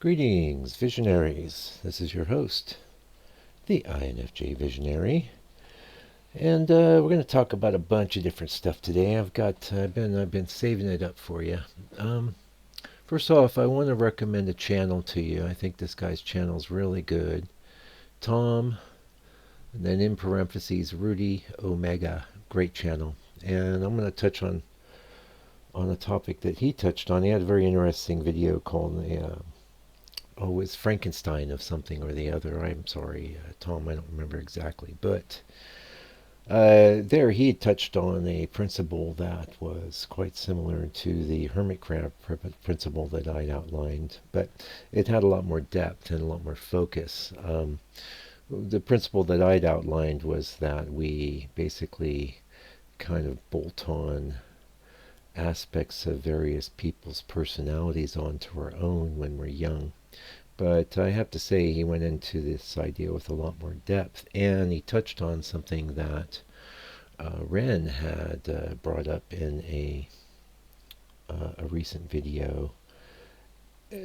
Greetings, visionaries. This is your host, the INFJ Visionary, and we're going to talk about a bunch of different stuff today. I've been saving it up for you. Um, First off, I want to recommend a channel to you. I think this guy's channel is really good. Tom, and then in parentheses, Rudy Omega. Great channel. And I'm going to touch on a topic that he touched on. He had a very interesting video called it's Frankenstein of something or the other. I'm sorry, Tom, I don't remember exactly. But there he touched on a principle that was quite similar to the hermit crab principle that I'd outlined, but it had a lot more depth and a lot more focus. The principle that I'd outlined was that we basically kind of bolt on aspects of various people's personalities onto our own when we're young. But I have to say, he went into this idea with a lot more depth, and he touched on something that Ren had brought up in a recent video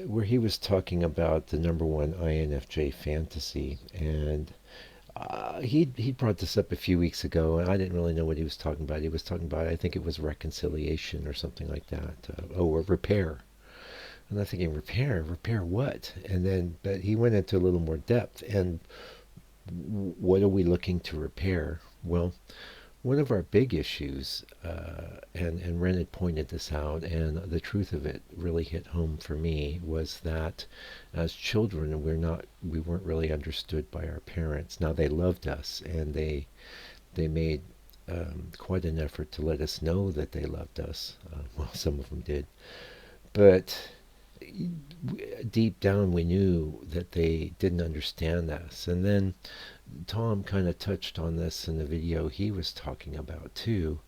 where he was talking about the number one INFJ fantasy. And he brought this up a few weeks ago, and I didn't really know what he was talking about. He was talking about, I think it was reconciliation or something like that, or repair. And I'm thinking, repair what? And then, but he went into a little more depth. And what are we looking to repair? Well, one of our big issues, and Ren had pointed this out, and the truth of it really hit home for me, was that as children we weren't really understood by our parents. Now they loved us, and they made quite an effort to let us know that they loved us. Well, some of them did, but deep down we knew that they didn't understand us. And then Tom kind of touched on this in the video he was talking about too.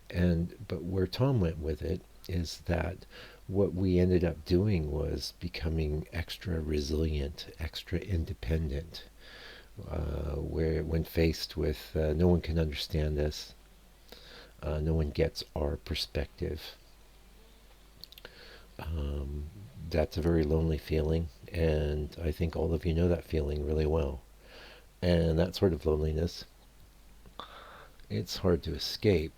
But where Tom went with it is that what we ended up doing was becoming extra resilient, extra independent, where when faced with no one can understand us, no one gets our perspective. That's a very lonely feeling, and I think all of you know that feeling really well. And that sort of loneliness, it's hard to escape.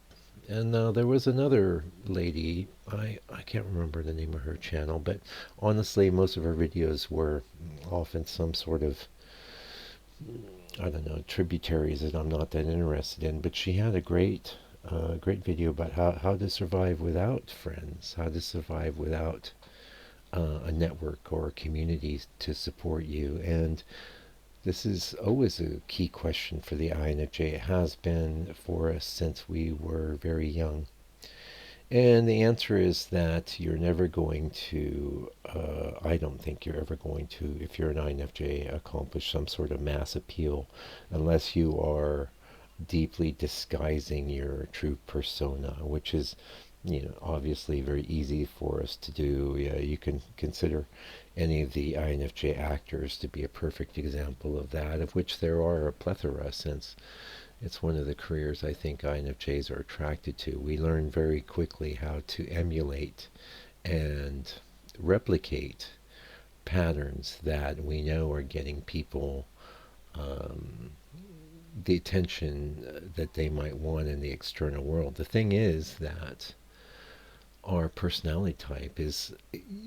And there was another lady, I can't remember the name of her channel, but honestly, most of her videos were often some sort of, I don't know, tributaries that I'm not that interested in. But she had a great video about how to survive without friends, how to survive without a network or a community to support you. And this is always a key question for the INFJ. It has been for us since we were very young. And the answer is that you're never going to, I don't think you're ever going to, if you're an INFJ, accomplish some sort of mass appeal unless you are deeply disguising your true persona, which is, obviously very easy for us to do. Yeah, you can consider any of the INFJ actors to be a perfect example of that, of which there are a plethora, since it's one of the careers I think INFJs are attracted to. We learn very quickly how to emulate and replicate patterns that we know are getting people the attention that they might want in the external world. The thing is that our personality type is,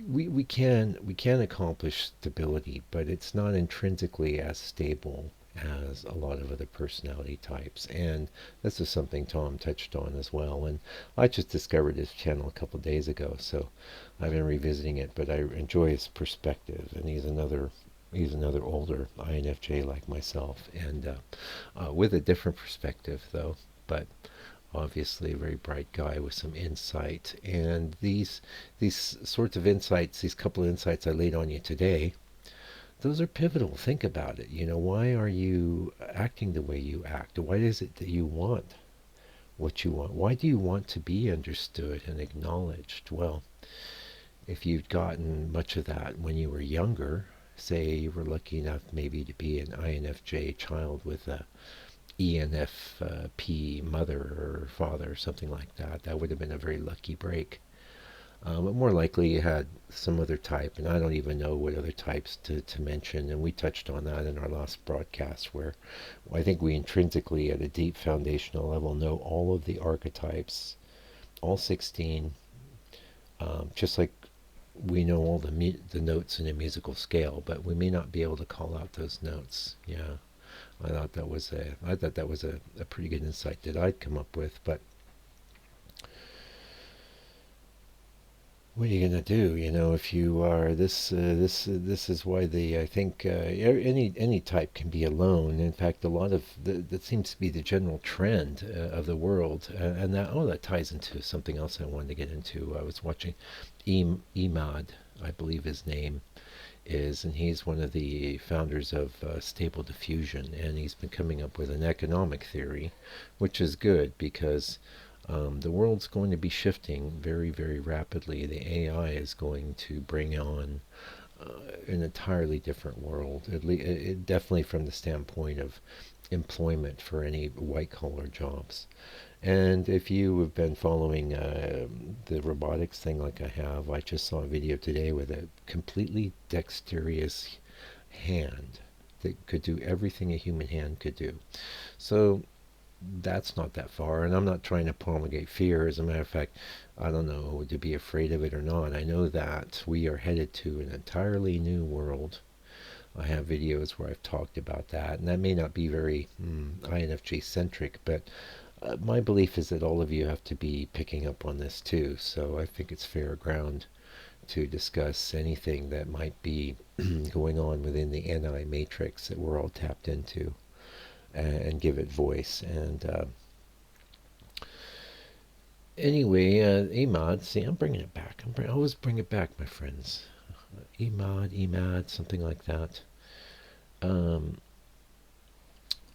we can accomplish stability, but it's not intrinsically as stable as a lot of other personality types. And this is something Tom touched on as well. And I just discovered his channel a couple of days ago, so I've been revisiting it. But I enjoy his perspective, and he's another older INFJ like myself, and with a different perspective though. But obviously a very bright guy with some insight. And these sorts of insights, these couple of insights I laid on you today, those are pivotal. Think about it. Why are you acting the way you act? Why is it that you want what you want? Why do you want to be understood and acknowledged? Well, if you'd gotten much of that when you were younger, say you were lucky enough maybe to be an INFJ child with a ENFP mother or father or something like that, that would have been a very lucky break. But more likely you had some other type, and I don't even know what other types to mention. And we touched on that in our last broadcast, where I think we intrinsically, at a deep foundational level, know all of the archetypes, all 16, just like we know all the notes in a musical scale, but we may not be able to call out those notes. Yeah, I thought that was a pretty good insight that I'd come up with. But what are you gonna do? You know, if you are this is why I think any type can be alone. In fact, a lot of that seems to be the general trend of the world, and that ties into something else I wanted to get into. I was watching Emad, I believe his name is, and he's one of the founders of Stable Diffusion, and he's been coming up with an economic theory, which is good because the world's going to be shifting very, very rapidly. The AI is going to bring on an entirely different world, definitely from the standpoint of employment for any white collar jobs. And if you have been following the robotics thing like I have, I just saw a video today with a completely dexterous hand that could do everything a human hand could do. So that's not that far, and I'm not trying to promulgate fear. As a matter of fact, I don't know to be afraid of it or not. I know that we are headed to an entirely new world. I have videos where I've talked about that, and that may not be very INFJ centric, but my belief is that all of you have to be picking up on this too. So I think it's fair ground to discuss anything that might be going on within the NI matrix that we're all tapped into, and give it voice. And anyway, Emad, see, I'm bringing it back. I always bring it back, my friends. Emad, something like that. Um,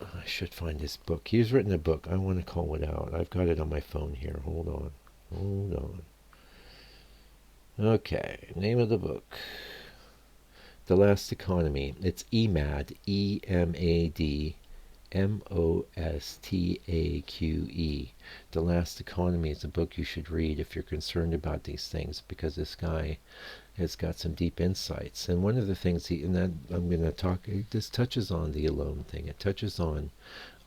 I should find his book. He's written a book. I want to call it out. I've got it on my phone here. Hold on. Hold on. Okay, name of the book. The Last Economy. It's EMAD, EMAD, Mostaqe. The Last Economy is a book you should read if you're concerned about these things, because this guy has got some deep insights. And one of the things and that I'm going to talk, this touches on the alone thing. It touches on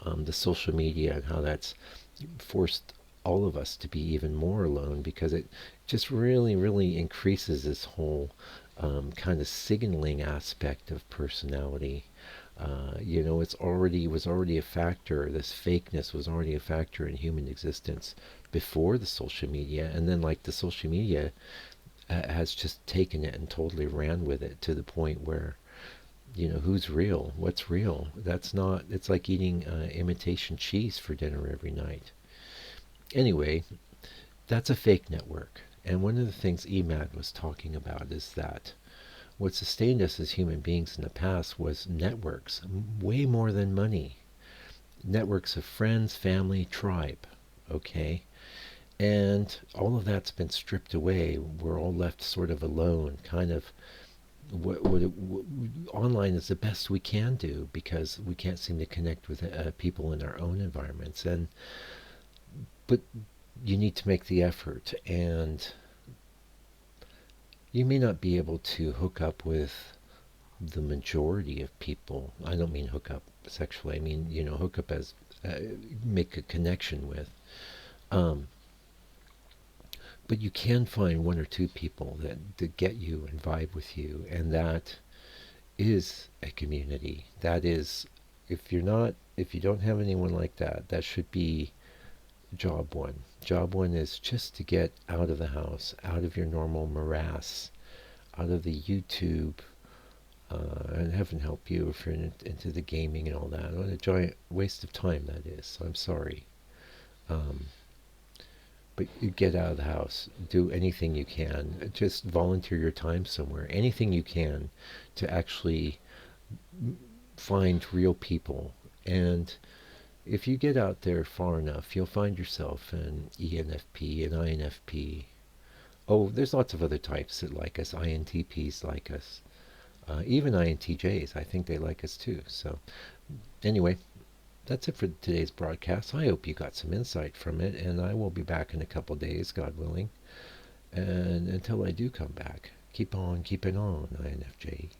the social media and how that's forced all of us to be even more alone, because it just really, really increases this whole kind of signaling aspect of personality. Was already a factor. This fakeness was already a factor in human existence before the social media, and then like the social media has just taken it and totally ran with it to the point where, who's real? What's real? That's not. It's like eating imitation cheese for dinner every night. Anyway, that's a fake network. And one of the things EMAD was talking about is that what sustained us as human beings in the past was networks, way more than money. Networks of friends, family, tribe, okay? And all of that's been stripped away. We're all left sort of alone, kind of. Online is the best we can do because we can't seem to connect with people in our own environments. But you need to make the effort, and you may not be able to hook up with the majority of people. I don't mean hook up sexually. I mean, hook up as make a connection with. Um, but you can find one or two people that get you and vibe with you, and that is a community. That is, if you don't have anyone like that, that should be job one. Job one is just to get out of the house, out of your normal morass, out of the YouTube, and heaven help you if you're into the gaming and all that. What a giant waste of time that is. So I'm sorry. Um, but you get out of the house, do anything you can, just volunteer your time somewhere, anything you can to actually find real people. And if you get out there far enough, you'll find yourself an ENFP, an INFP. Oh, there's lots of other types that like us. INTPs like us. Even INTJs, I think they like us too. So anyway, that's it for today's broadcast. I hope you got some insight from it, and I will be back in a couple days, God willing. And until I do come back, keep on keeping on, INFJ.